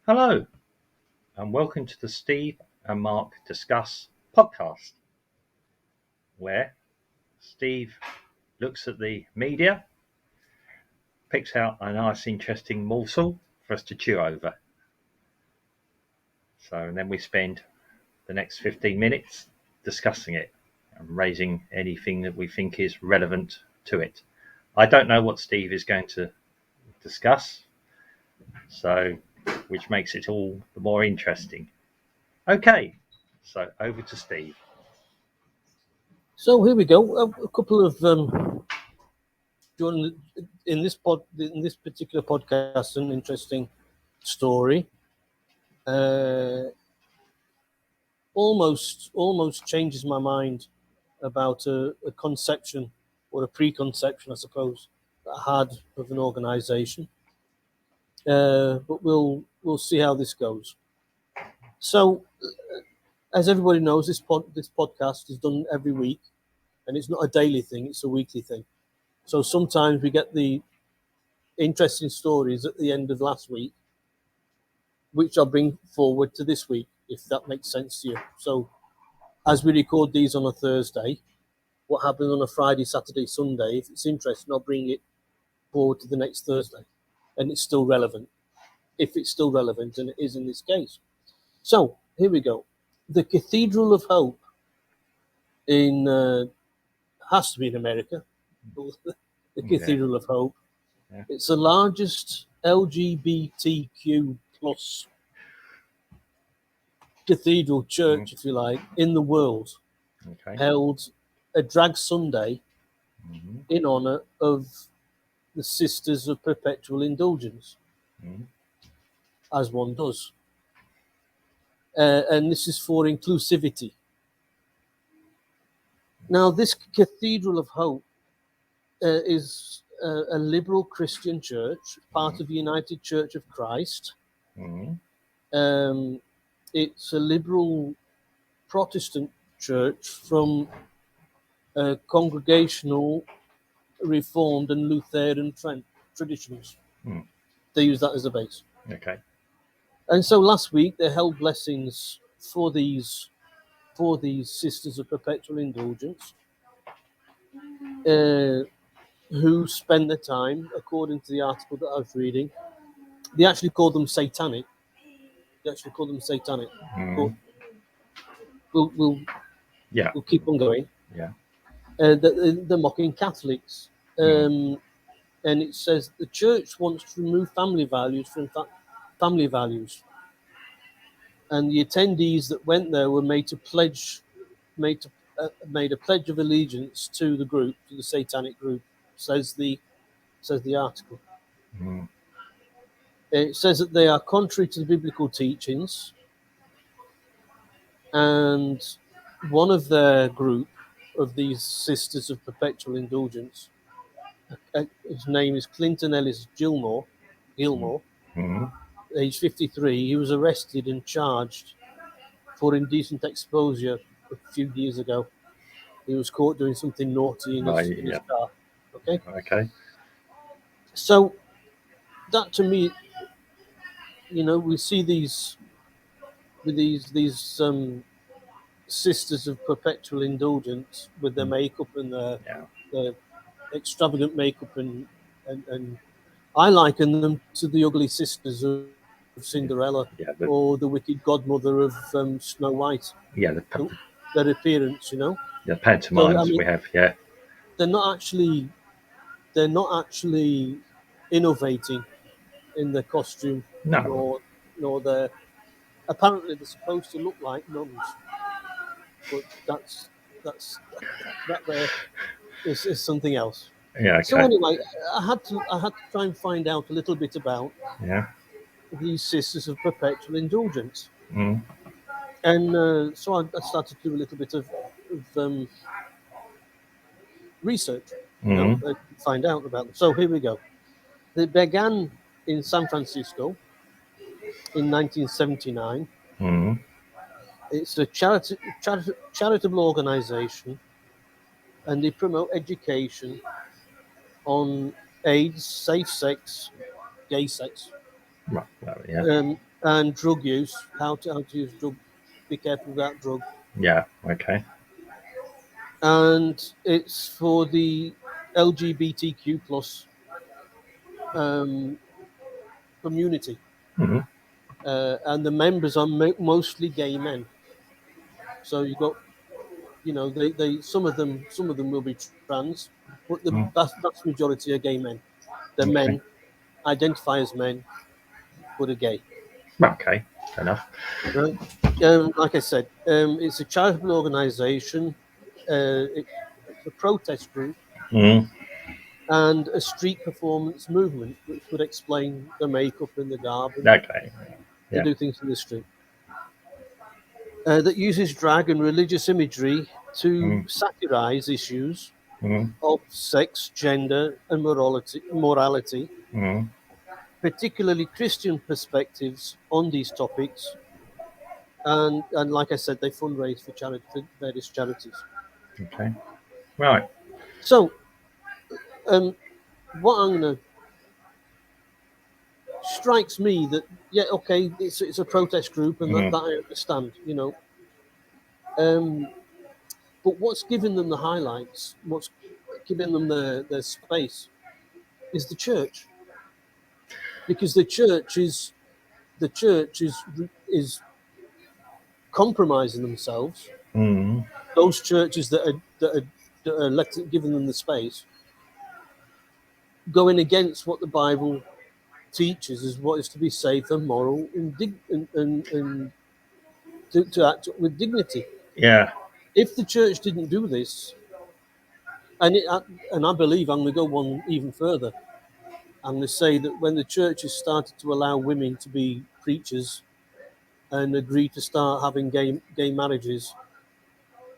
Hello, and welcome to the Steve and Mark Discuss podcast, where Steve looks at the media, picks out a nice, interesting morsel for us to chew over. And then we spend the next 15 minutes discussing it and raising anything that we think is relevant to it. I don't know what Steve is going to discuss, which makes it all the more interesting. Okay, so over to Steve. So here we go. A couple of in this particular podcast, an interesting story. Almost changes my mind about a conception or a preconception, I suppose, that I had of an organisation. But we'll see how this goes. So, as everybody knows, this podcast is done every week, and it's not a daily thing; it's a weekly thing. So sometimes we get the interesting stories at the end of last week, which I'll bring forward to this week, if that makes sense to you. So as we record these on a Thursday, what happens on a Friday, Saturday, Sunday, if it's interesting, I'll bring it forward to the next Thursday. And it's still relevant, if it's still relevant, and it is in this case. So here we go. The Cathedral of Hope has to be in America. The Cathedral of Hope. Yeah. It's the largest LGBTQ plus cathedral church, if you like, in the world. Okay. Held a drag Sunday in honor of the Sisters of Perpetual Indulgence, as one does. And this is for inclusivity. Now, this Cathedral of Hope is a liberal Christian church, part of the United Church of Christ. It's a liberal Protestant church from congregational, Reformed, and Lutheran traditions. They use that as a base. Okay. And so last week they held blessings for these Sisters of Perpetual Indulgence, who spend their time, according to the article that I was reading, they actually call them satanic. But we'll keep on going. Yeah. They're mocking Catholics. And it says the church wants to remove family values from family values. And the attendees that went there were made a pledge of allegiance to the group, to the satanic group, says the article. It says that they are contrary to the biblical teachings, and one of their group of these Sisters of Perpetual Indulgence, his name is Clinton Ellis Gilmore, age 53. He was arrested and charged for indecent exposure a few years ago. He was caught doing something naughty in his car. Okay. So that, to me, we see these Sisters of Perpetual Indulgence with their makeup and their extravagant makeup, and I liken them to the ugly sisters of Cinderella or the wicked godmother of Snow White. Yeah, their appearance, the pantomimes we have. Yeah, they're not actually innovating in their costume. No, nor they're apparently they're supposed to look like nuns, but that there is something else. Yeah. Okay. So anyway, I had to try and find out a little bit about these Sisters of Perpetual Indulgence, and so I started to do a little bit of research, to find out about them. So here we go. They began in San Francisco in 1979. It's a charitable organization, and they promote education on AIDS, safe sex, gay sex, and drug use, how to use drug, be careful about drug, Yeah. Okay. and it's for the LGBTQ plus um, community, Hmm. and the members are mostly gay men. So you got, they some of them will be trans, but the Mm. vast majority are gay men. They're Okay. men, identify as men, but are gay. Okay. Fair enough. Right? Like I said, it's a charitable organisation. It's a protest group Mm. and a street performance movement, which would explain the makeup and the garb and Okay. they Yeah. do things in the street. That uses drag and religious imagery to Mm. satirize issues Mm. of sex, gender, and morality, Mm. particularly Christian perspectives on these topics. And like I said, they fundraise for various charities. Okay. Right. So, um, what I'm going to strikes me that, yeah, okay, it's a protest group, and that Mm. I understand. Um, but what's giving them the highlights? What's giving them their space is the church, because the church is compromising themselves. Mm. Those churches that are giving them the space, going against what the Bible teaches is what is to be safe and moral and to act with dignity. Yeah. If the church didn't do this, and and I believe I'm going to go one even further, I'm going to say that when the church has started to allow women to be preachers and agree to start having gay marriages,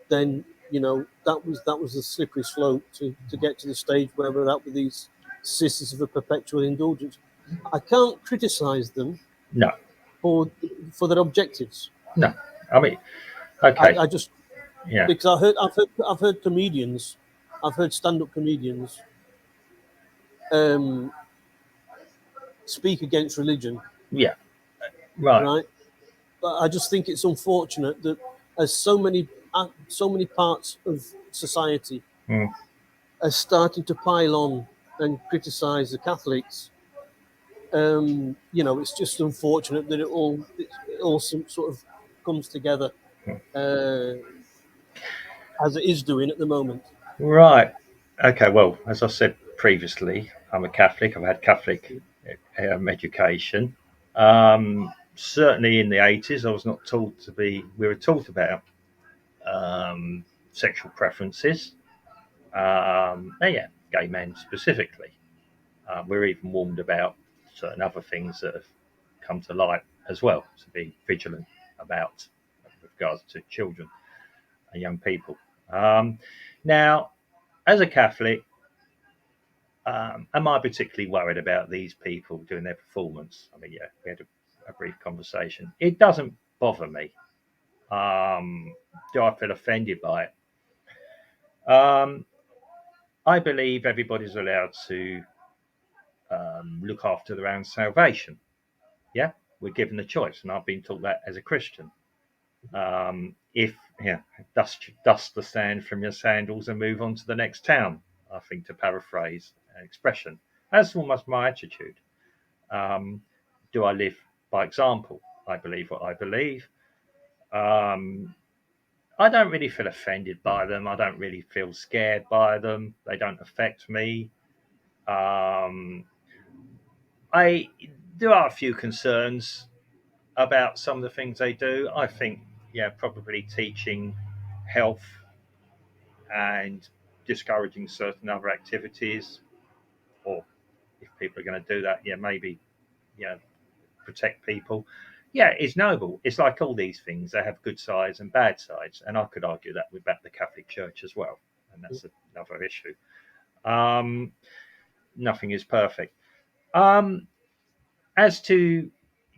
then that was the slippery slope to get to the stage where we're at with these sisters of a perpetual indulgence. I can't criticize them No. for for their objectives. No. I mean. I, Okay. I just Yeah. because I've heard comedians, I've heard stand-up comedians um, speak against religion, Yeah. Right. right? But I just think it's unfortunate that as so many parts of society Mm. are starting to pile on and criticise the Catholics. It's just unfortunate that it all sort of comes together uh, as it is doing at the moment. Right. Okay. Well, as I said previously, I'm a Catholic. I've had Catholic education. Certainly in the 80s, I was not taught to be. We were taught about sexual preferences. And yeah, gay men specifically. We're even warned about certain other things that have come to light as well to be vigilant about with regards to children and young people. Now, as a Catholic, am I particularly worried about these people doing their performance? I mean, yeah, we had a brief conversation. It doesn't bother me. Do I feel offended by it? I believe everybody's allowed to look after their own salvation. Yeah, we're given the choice, and I've been taught that as a Christian. If yeah, dust the sand from your sandals and move on to the next town. I think to paraphrase an expression, that's almost my attitude. Um, do I live by example? I believe what I believe. Um, I don't really feel offended by them. I don't really feel scared by them. They don't affect me. Um, I There are a few concerns about some of the things they do. I think, yeah, probably teaching health and discouraging certain other activities, or if people are going to do that, yeah, maybe, yeah, protect people. Yeah, it's noble. It's like all these things; they have good sides and bad sides, and I could argue that with the Catholic Church as well, and that's another issue. Um, Nothing is perfect. Um, as to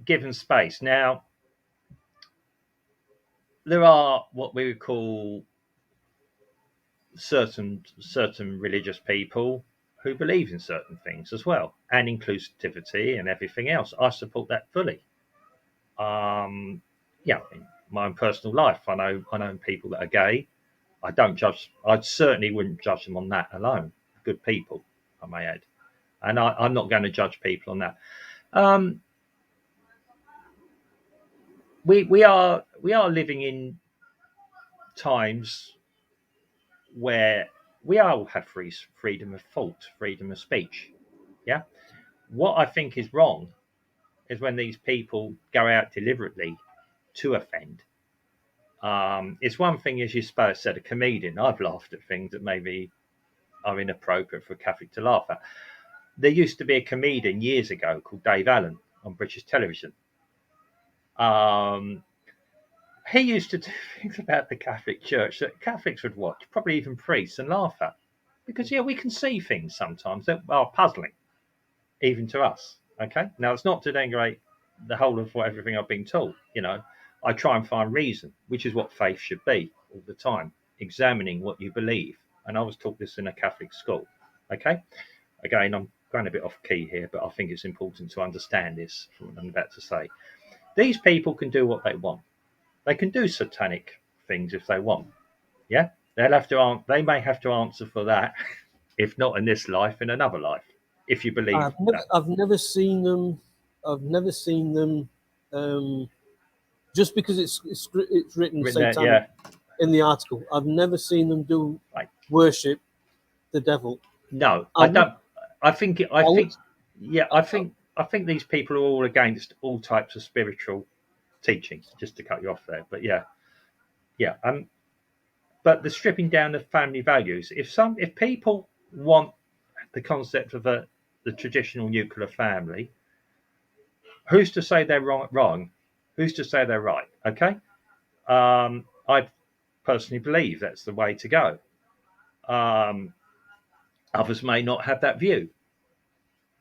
given space, now there are what we would call certain religious people who believe in certain things as well, and inclusivity and everything else. I support that fully. Yeah, in my own personal life, I know people that are gay. I don't judge. I certainly wouldn't judge them on that alone. Good people, I may add, and I'm not going to judge people on that. Um, we are living in times where we all have freedom of thought, freedom of speech. Yeah. What I think is wrong is when these people go out deliberately to offend. It's one thing, as you said, a comedian. I've laughed at things that maybe are inappropriate for a Catholic to laugh at. There used to be a comedian years ago called Dave Allen on British television. Um, he used to do things about the Catholic Church that Catholics would watch, probably even priests, and laugh at. Because, yeah, we can see things sometimes that are puzzling, even to us. Okay? Now, it's not to denigrate the whole of everything I've been taught. I try and find reason, which is what faith should be all the time, examining what you believe. And I was taught this in a Catholic school. Okay? Again, I'm going a bit off key here, but I think it's important to understand this from what I'm about to say. These people can do what they want. They can do satanic things if they want. Yeah, they may have to answer for that, if not in this life, in another life, if you believe that. I've never seen them. I've never seen them. Um, just because it's written Written there, satanic yeah, in the article, I've never seen them do right. worship the devil. No, I I would. don't. I think. I I would. think. Yeah, I think. I think these people are all against all types of spiritual teaching. Just to cut you off there, but yeah, yeah. But the stripping down of family values. If people want the concept of the traditional nuclear family, who's to say they're wrong? Wrong. Who's to say they're right? Okay. I personally believe that's the way to go. Um, Others may not have that view,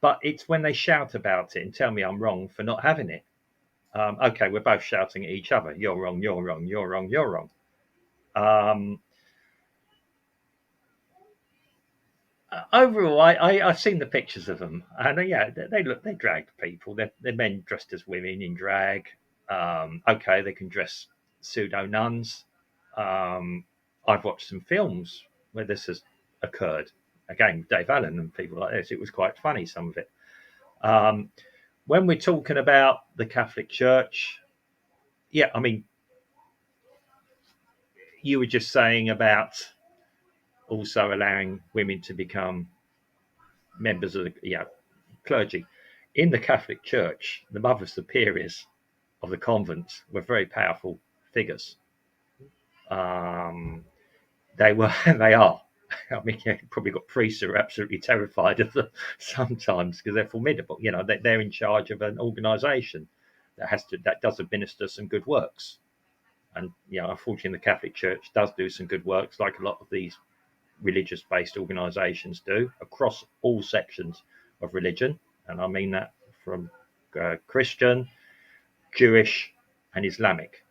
but it's when they shout about it and tell me I'm wrong for not having it. Okay, we're both shouting at each other. You're wrong. You're wrong. You're wrong. You're wrong. Um, Overall, I've seen the pictures of them, and yeah, they drag people. They're men dressed as women in drag. Okay, they can dress pseudo nuns. Um, I've watched some films where this has occurred. Again, Dave Allen and people like this. It was quite funny, some of it. Um, when we're talking about the Catholic Church, yeah, I mean, you were just saying about also allowing women to become members of the clergy. In the Catholic Church, the Mother Superiors of the convents were very powerful figures. Um, they were, they are. I mean, yeah, you've probably got priests who are absolutely terrified of them sometimes because they're formidable. They're in charge of an organisation that does administer some good works. And unfortunately, the Catholic Church does do some good works, like a lot of these religious-based organisations do across all sections of religion, and I mean that from Christian, Jewish, and Islamic.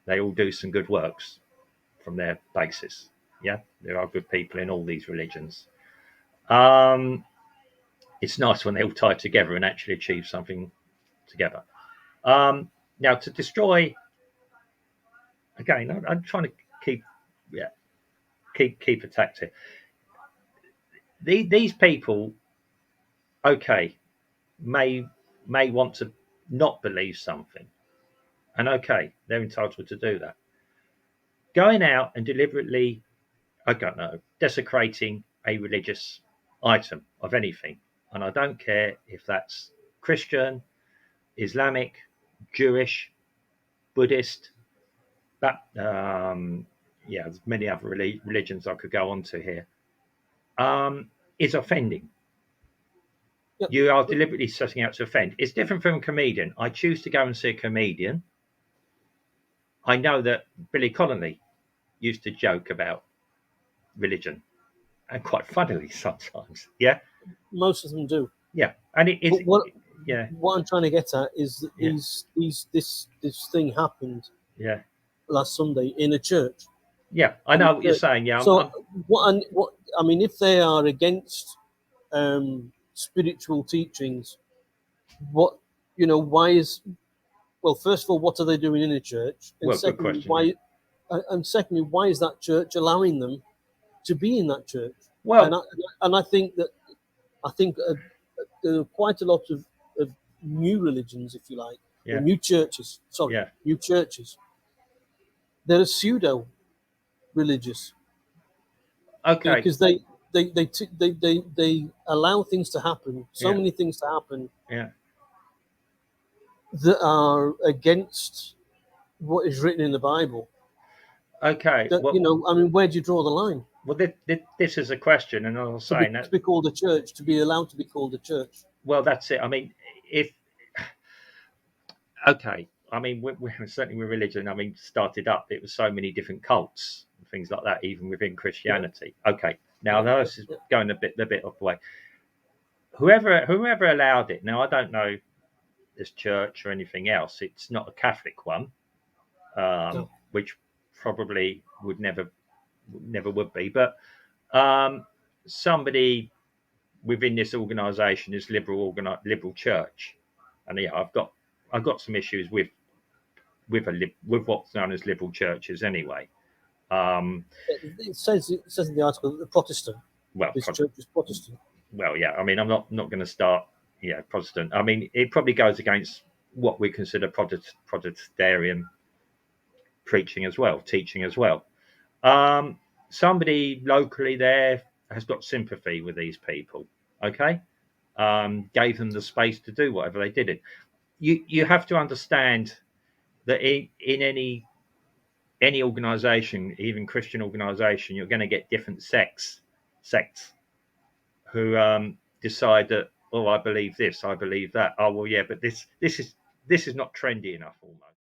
They all do some good works from their basis. Yeah, there are good people in all these religions. Um, it's nice when they all tie together and actually achieve something together. Now, to destroy again, I'm trying to keep, yeah, keep a tactic. These people, okay, may may want to not believe something, and okay, they're entitled to do that. Going out and deliberately, I don't know, desecrating a religious item of anything, and I don't care if that's Christian, Islamic, Jewish, Buddhist, that yeah, there's many other religions I could go on to here. Is offending. Yeah, You are deliberately setting out to offend. It's different from a comedian. I choose to go and see a comedian. I know that Billy Connolly used to joke about religion, and quite funnily sometimes. Yeah, most of them do. yeah, and it is. But Yeah, what I'm trying to get at is that yeah, this thing happened yeah, last Sunday in a church. yeah. I In a know what you're church. saying. Yeah, So what I mean, if they are against spiritual teachings, what why is well, first of all, what are they doing in a church? And Well, good secondly, question. Yeah. why is that church allowing them to be in that church? And Well, I think that there are quite a lot of new religions, if you like, or yeah, new churches. Sorry, yeah. new churches. They're pseudo religious Okay. because they allow things to happen, so Yeah, many things to happen yeah. that are against what is written in the Bible. Okay. That, I mean, where do you draw the line? Well, this is a question, and I was saying To that. be called a church, to be allowed to be called a church. Well, that's it. I mean, if okay, I mean, we're certainly with religion. I mean, started up, it was so many different cults and things like that, even within Yeah, Christianity. Okay, now yeah, yeah, this is yeah. going a bit off the way. Whoever allowed it. Now, I don't know this church or anything else. It's not a Catholic one, No, which probably never would be. But um, somebody within this organisation, this liberal church, and yeah, I've got some issues with what's known as liberal churches anyway. Um, it says in the article that the Protestant, well, this church is Protestant. yeah. I mean, I'm not going to start. Yeah, Protestant. I mean, it probably goes against what we consider Protestarian preaching as well, teaching as well. Um, Somebody locally there has got sympathy with these people. Okay, gave them the space to do whatever they did. It. You have to understand that in any organization, even Christian organization, you're going to get different sects who decide that, oh, I believe this, I believe that. Oh, well, yeah, but this is not trendy enough almost.